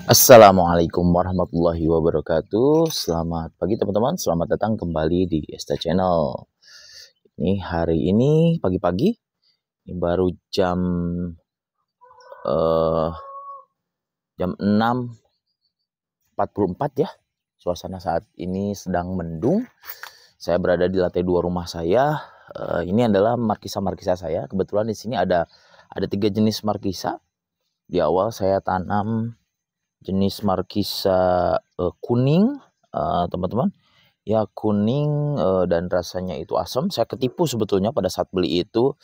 Assalamualaikum warahmatullahi wabarakatuh. Selamat pagi teman-teman. Selamat datang kembali di Esta Channel. Ini hari ini pagi-pagi. Ini baru eh, jam 6.44 ya. Suasana saat ini sedang mendung. Saya berada di lantai 2 rumah saya. Ini adalah markisa saya. Kebetulan di sini ada 3 jenis markisa. Di awal saya tanam jenis markisa kuning, teman-teman. Ya kuning dan rasanya itu asam. Saya ketipu sebetulnya pada saat beli itu.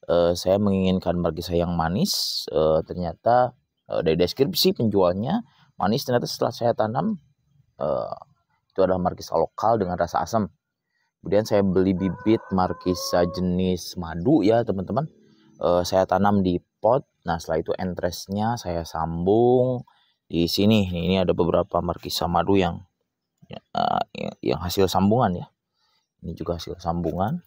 Saya menginginkan markisa yang manis. Ternyata dari deskripsi penjualnya manis. Ternyata setelah saya tanam itu adalah markisa lokal dengan rasa asam. Kemudian saya beli bibit markisa jenis madu ya teman-teman. Saya tanam di pot. Nah setelah itu entresnya saya sambung di sini. Ini ada beberapa markisa madu yang hasil sambungan ya. Ini juga hasil sambungan.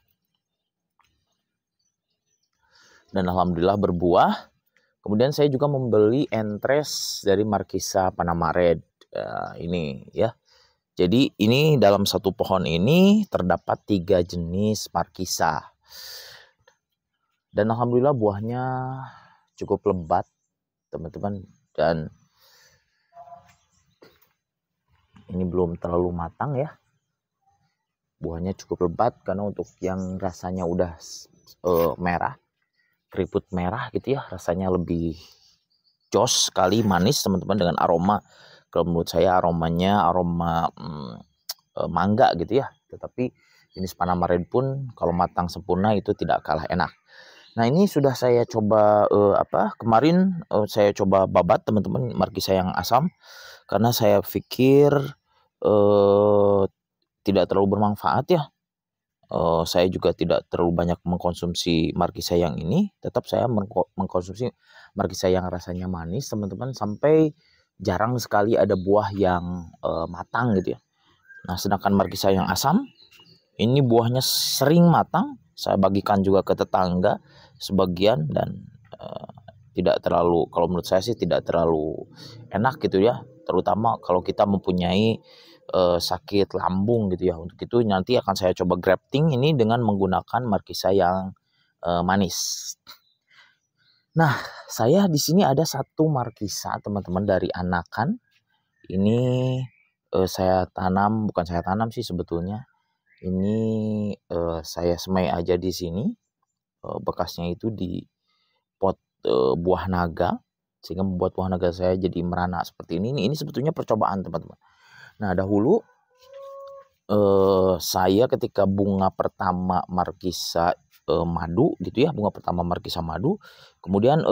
Dan alhamdulillah berbuah. Kemudian saya juga membeli entres dari markisa Panama Red. Ini ya. Jadi ini dalam satu pohon ini terdapat 3 jenis markisa. Dan alhamdulillah buahnya cukup lebat teman-teman. Dan ini belum terlalu matang ya. Buahnya cukup lebat karena untuk yang rasanya udah merah, keriput merah gitu ya, rasanya lebih jos sekali, manis teman-teman, dengan aroma. Kalau menurut saya aromanya aroma mangga gitu ya. Tetapi jenis Panama Red pun kalau matang sempurna itu tidak kalah enak. Nah ini sudah saya coba kemarin saya coba babat teman-teman markisa yang asam karena saya pikir tidak terlalu bermanfaat ya. Saya juga tidak terlalu banyak mengkonsumsi markisa yang ini. Tetap saya mengkonsumsi markisa yang rasanya manis teman-teman, sampai jarang sekali ada buah yang matang gitu ya. Nah sedangkan markisa yang asam ini buahnya sering matang. Saya bagikan juga ke tetangga sebagian dan tidak terlalu, kalau menurut saya sih tidak terlalu enak gitu ya, terutama kalau kita mempunyai sakit lambung gitu ya. Untuk itu nanti akan saya coba grafting ini dengan menggunakan markisa yang manis. Nah, saya di sini ada satu markisa teman-teman dari anakan. Ini saya tanam, bukan saya tanam sih sebetulnya. Ini saya semai aja di sini. Bekasnya itu di pot buah naga, sehingga membuat buah naga saya jadi merana seperti ini. Ini sebetulnya percobaan teman-teman. Nah dahulu saya ketika bunga pertama markisa madu gitu ya, bunga pertama markisa madu, kemudian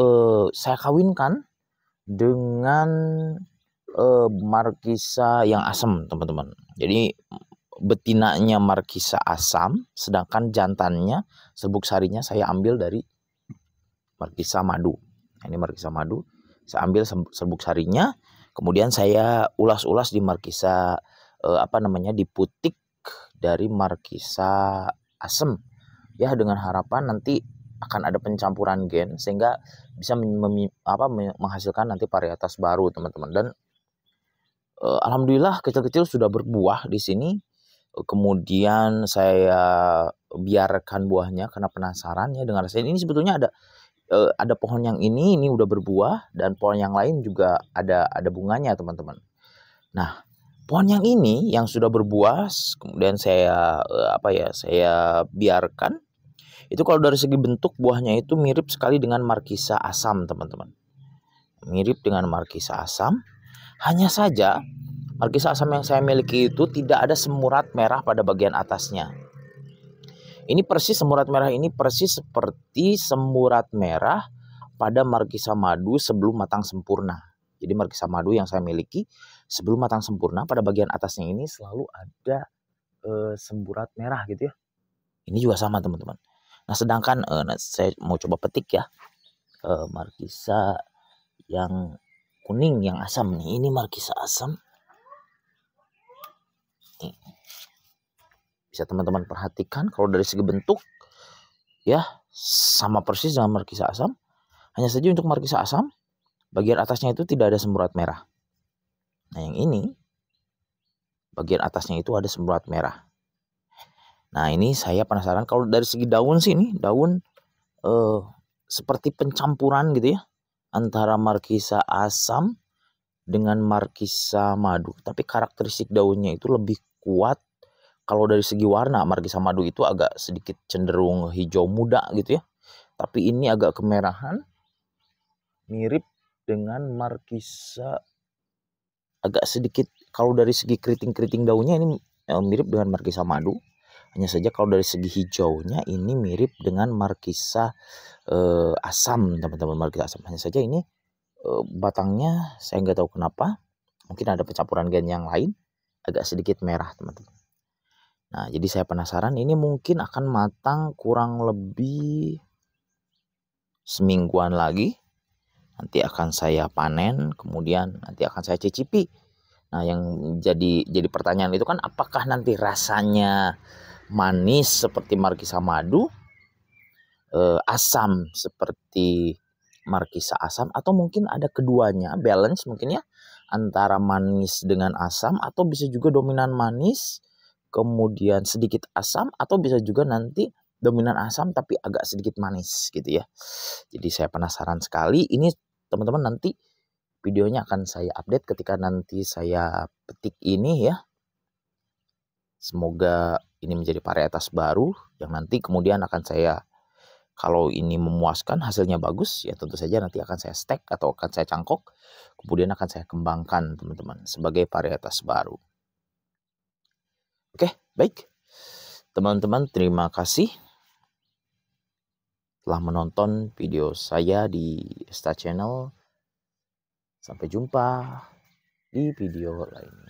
saya kawinkan dengan markisa yang asam teman-teman. Jadi betinanya markisa asam, sedangkan jantannya serbuk sarinya saya ambil dari markisa madu. Ini markisa madu, saya ambil serbuk sarinya, kemudian saya ulas-ulas di markisa diputik dari markisa asem ya, dengan harapan nanti akan ada pencampuran gen sehingga bisa menghasilkan nanti varietas baru teman-teman. Dan alhamdulillah kecil-kecil sudah berbuah di sini. Kemudian saya biarkan buahnya karena penasaran ya dengan rasanya. Ini sebetulnya ada pohon yang ini udah berbuah, dan pohon yang lain juga ada bunganya teman-teman. Nah pohon yang ini yang sudah berbuah, kemudian saya saya biarkan. Itu kalau dari segi bentuk buahnya itu mirip sekali dengan markisa asam teman-teman. Mirip dengan markisa asam. Hanya saja markisa asam yang saya miliki itu tidak ada semurat merah pada bagian atasnya. Ini persis semurat merah ini persis seperti semurat merah pada markisa madu sebelum matang sempurna. Jadi markisa madu yang saya miliki sebelum matang sempurna pada bagian atasnya ini selalu ada semburat merah gitu ya. Ini juga sama teman-teman. Nah sedangkan saya mau coba petik ya markisa yang kuning yang asam nih. Ini markisa asam. Nih. Bisa teman-teman perhatikan kalau dari segi bentuk ya sama persis dengan markisa asam. Hanya saja untuk markisa asam bagian atasnya itu tidak ada semburat merah. Nah yang ini bagian atasnya itu ada semburat merah. Nah ini saya penasaran, kalau dari segi daun sih, ini daun seperti pencampuran gitu ya antara markisa asam dengan markisa madu, tapi karakteristik daunnya itu lebih kuat. Kalau dari segi warna, markisa madu itu agak sedikit cenderung hijau muda gitu ya, tapi ini agak kemerahan, mirip dengan markisa, agak sedikit kalau dari segi keriting-keriting daunnya ini mirip dengan markisa madu. Hanya saja kalau dari segi hijaunya ini mirip dengan markisa asam, teman-teman, markisa asam. Hanya saja ini batangnya saya nggak tahu kenapa, mungkin ada pencampuran gen yang lain, agak sedikit merah, teman-teman. Nah jadi saya penasaran, ini mungkin akan matang kurang lebih semingguan lagi. Nanti akan saya panen, kemudian nanti akan saya cicipi. Nah yang jadi pertanyaan itu kan, apakah nanti rasanya manis seperti markisa madu, asam seperti markisa asam, atau mungkin ada keduanya, balance mungkin ya, antara manis dengan asam, atau bisa juga dominan manis kemudian sedikit asam, atau bisa juga nanti dominan asam tapi agak sedikit manis gitu ya. Jadi saya penasaran sekali ini, teman-teman. Nanti videonya akan saya update ketika nanti saya petik ini ya. Semoga ini menjadi varietas baru yang nanti kemudian akan saya, kalau ini memuaskan, hasilnya bagus, ya tentu saja nanti akan saya stek atau akan saya cangkok, kemudian akan saya kembangkan, teman-teman, sebagai varietas baru. Oke, baik. Teman-teman, terima kasih telah menonton video saya di Esta Channel. Sampai jumpa di video lainnya.